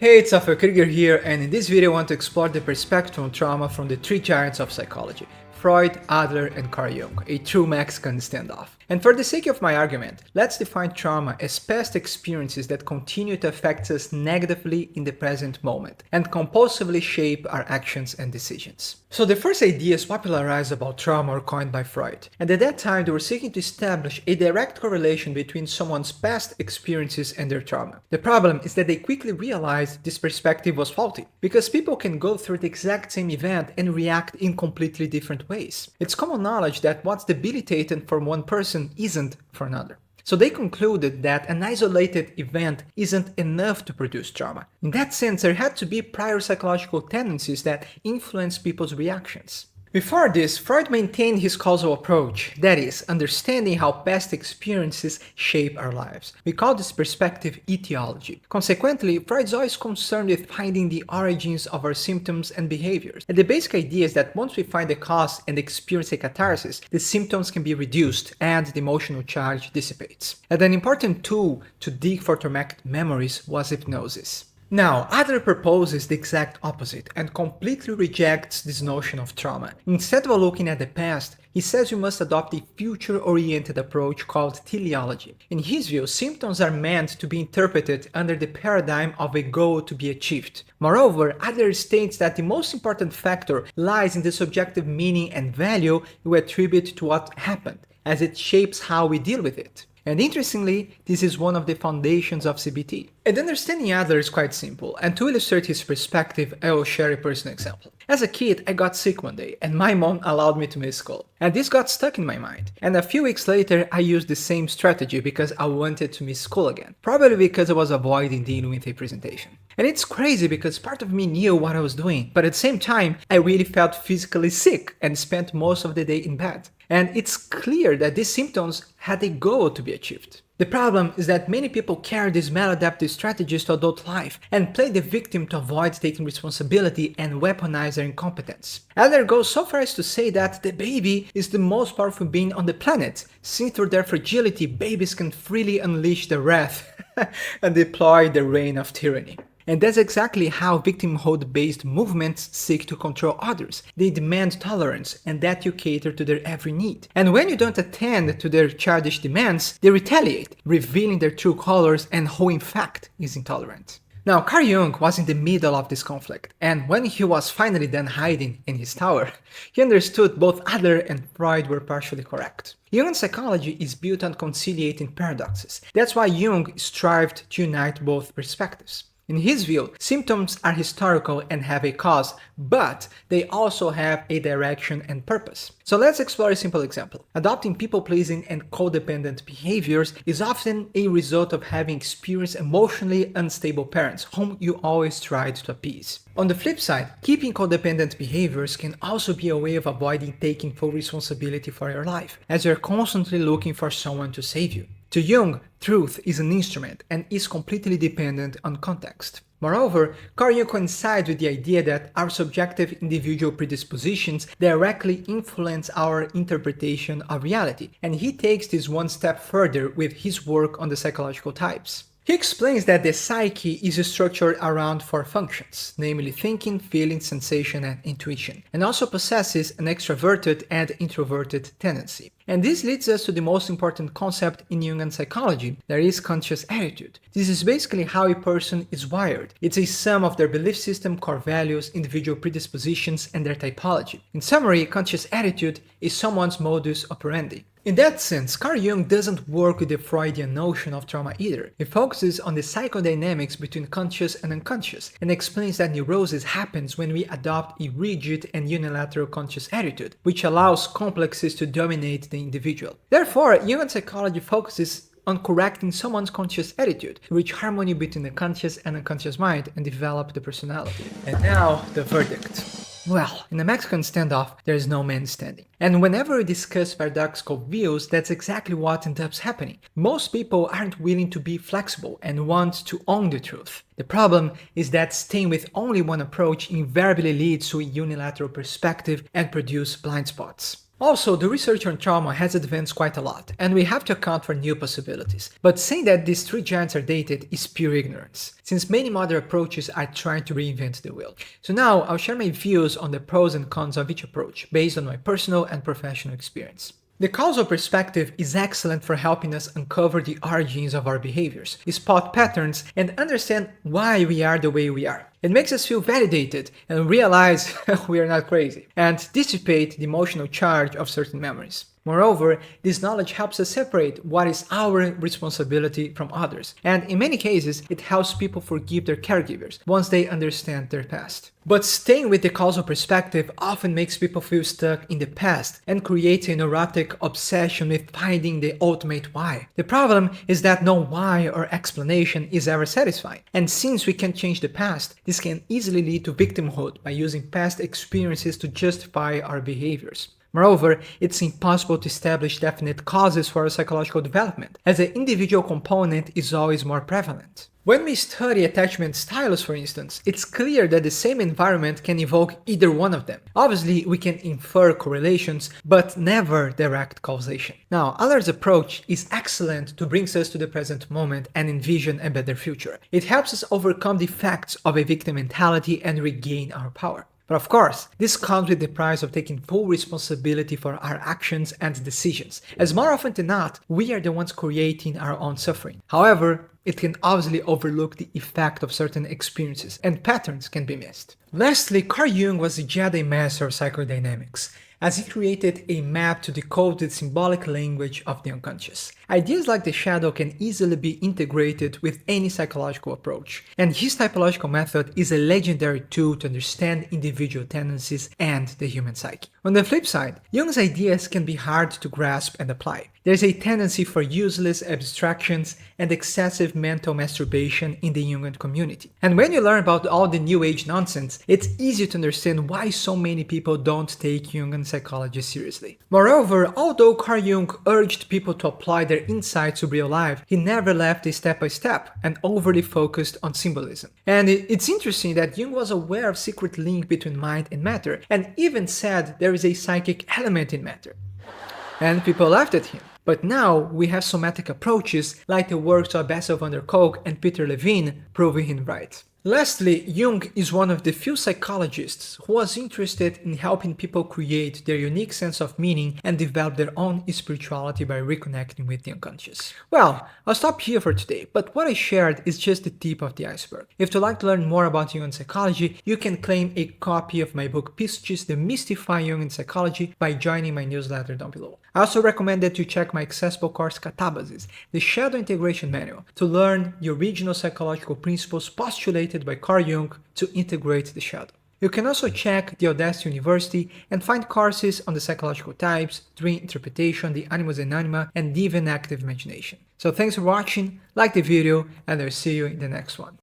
Hey, it's Affer Krieger here, and in this video I want to explore the perspective on trauma from the three giants of psychology: Freud, Adler, and Carl Jung, a true Mexican standoff. And for the sake of my argument, let's define trauma as past experiences that continue to affect us negatively in the present moment and compulsively shape our actions and decisions. So the first ideas popularized about trauma were coined by Freud, and at that time they were seeking to establish a direct correlation between someone's past experiences and their trauma. The problem is that they quickly realized this perspective was faulty, because people can go through the exact same event and react in completely different ways. It's common knowledge that what's debilitating for one person isn't for another. So they concluded that an isolated event isn't enough to produce trauma. In that sense, there had to be prior psychological tendencies that influence people's reactions. Before this, Freud maintained his causal approach, that is, understanding how past experiences shape our lives. We call this perspective etiology. Consequently, Freud's always concerned with finding the origins of our symptoms and behaviors. And the basic idea is that once we find the cause and experience a catharsis, the symptoms can be reduced and the emotional charge dissipates. And an important tool to dig for traumatic memories was hypnosis. Now, Adler proposes the exact opposite and completely rejects this notion of trauma. Instead of looking at the past, he says we must adopt a future-oriented approach called teleology. In his view, symptoms are meant to be interpreted under the paradigm of a goal to be achieved. Moreover, Adler states that the most important factor lies in the subjective meaning and value we attribute to what happened, as it shapes how we deal with it. And interestingly, this is one of the foundations of CBT. And understanding Adler is quite simple, and to illustrate his perspective, I will share a personal example. As a kid, I got sick one day, and my mom allowed me to miss school. And this got stuck in my mind. And a few weeks later, I used the same strategy because I wanted to miss school again. Probably because I was avoiding dealing with a presentation. And it's crazy because part of me knew what I was doing, but at the same time, I really felt physically sick and spent most of the day in bed. And it's clear that these symptoms had a goal to be achieved. The problem is that many people carry these maladaptive strategies to adult life and play the victim to avoid taking responsibility and weaponize their incompetence. Adler goes so far as to say that the baby is the most powerful being on the planet, since through their fragility babies can freely unleash their wrath and deploy the reign of tyranny. And that's exactly how victimhood-based movements seek to control others. They demand tolerance and that you cater to their every need. And when you don't attend to their childish demands, they retaliate, revealing their true colors and who in fact is intolerant. Now, Carl Jung was in the middle of this conflict, and when he was finally done hiding in his tower, he understood both Adler and Freud were partially correct. Jungian psychology is built on conciliating paradoxes. That's why Jung strived to unite both perspectives. In his view, symptoms are historical and have a cause, but they also have a direction and purpose. So let's explore a simple example. Adopting people-pleasing and codependent behaviors is often a result of having experienced emotionally unstable parents, whom you always tried to appease. On the flip side, keeping codependent behaviors can also be a way of avoiding taking full responsibility for your life, as you're constantly looking for someone to save you. To Jung, truth is an instrument and is completely dependent on context. Moreover, Carl Jung coincides with the idea that our subjective individual predispositions directly influence our interpretation of reality, and he takes this one step further with his work on the psychological types. He explains that the psyche is structured around four functions, namely thinking, feeling, sensation, and intuition, and also possesses an extroverted and introverted tendency. And this leads us to the most important concept in Jungian psychology, that is conscious attitude. This is basically how a person is wired. It's a sum of their belief system, core values, individual predispositions, and their typology. In summary, conscious attitude is someone's modus operandi. In that sense, Carl Jung doesn't work with the Freudian notion of trauma either. He focuses on the psychodynamics between conscious and unconscious, and explains that neurosis happens when we adopt a rigid and unilateral conscious attitude, which allows complexes to dominate the individual. Therefore, Jungian psychology focuses on correcting someone's conscious attitude, to reach harmony between the conscious and unconscious mind and develop the personality. And now, the verdict. Well, in a Mexican standoff, there is no man standing. And whenever we discuss paradoxical views, that's exactly what ends up happening. Most people aren't willing to be flexible and want to own the truth. The problem is that staying with only one approach invariably leads to a unilateral perspective and produces blind spots. Also, the research on trauma has advanced quite a lot, and we have to account for new possibilities. But saying that these three giants are dated is pure ignorance, since many modern approaches are trying to reinvent the wheel. So now, I'll share my views on the pros and cons of each approach, based on my personal and professional experience. The causal perspective is excellent for helping us uncover the origins of our behaviors, spot patterns, and understand why we are the way we are. It makes us feel validated and realize we are not crazy, and dissipate the emotional charge of certain memories. Moreover, this knowledge helps us separate what is our responsibility from others, and in many cases, it helps people forgive their caregivers once they understand their past. But staying with the causal perspective often makes people feel stuck in the past and creates a neurotic obsession with finding the ultimate why. The problem is that no why or explanation is ever satisfying, and since we can't change the past, this can easily lead to victimhood by using past experiences to justify our behaviors. Moreover, it's impossible to establish definite causes for our psychological development, as the individual component is always more prevalent. When we study attachment styles, for instance, it's clear that the same environment can evoke either one of them. Obviously, we can infer correlations, but never direct causation. Now, Adler's approach is excellent to bring us to the present moment and envision a better future. It helps us overcome the effects of a victim mentality and regain our power. But of course, this comes with the price of taking full responsibility for our actions and decisions, as more often than not, we are the ones creating our own suffering. However, it can obviously overlook the effect of certain experiences, and patterns can be missed. Lastly, Carl Jung was a Jedi master of psychodynamics, as he created a map to decode the symbolic language of the unconscious. Ideas like the shadow can easily be integrated with any psychological approach, and his typological method is a legendary tool to understand individual tendencies and the human psyche. On the flip side, Jung's ideas can be hard to grasp and apply. There's a tendency for useless abstractions and excessive mental masturbation in the Jungian community. And when you learn about all the New Age nonsense, it's easy to understand why so many people don't take Jungian psychology seriously. Moreover, although Carl Jung urged people to apply their insights to real life, he never left a step-by-step and overly focused on symbolism. And it's interesting that Jung was aware of secret link between mind and matter, and even said there is a psychic element in matter. And people laughed at him. But now we have somatic approaches like the works of Bessel van der Kolk and Peter Levine proving him right. Lastly, Jung is one of the few psychologists who was interested in helping people create their unique sense of meaning and develop their own spirituality by reconnecting with the unconscious. Well, I'll stop here for today, but what I shared is just the tip of the iceberg. If you'd like to learn more about Jungian psychology, you can claim a copy of my book Pistis, Demystifying Jungian Psychology by joining my newsletter down below. I also recommend that you check my accessible course Catabasis, the Shadow Integration Manual, to learn the original psychological principles postulated by Carl Jung to integrate the shadow. You can also check the Audacity University and find courses on the psychological types, dream interpretation, the animus and anima, and even active imagination. So thanks for watching, like the video, and I'll see you in the next one.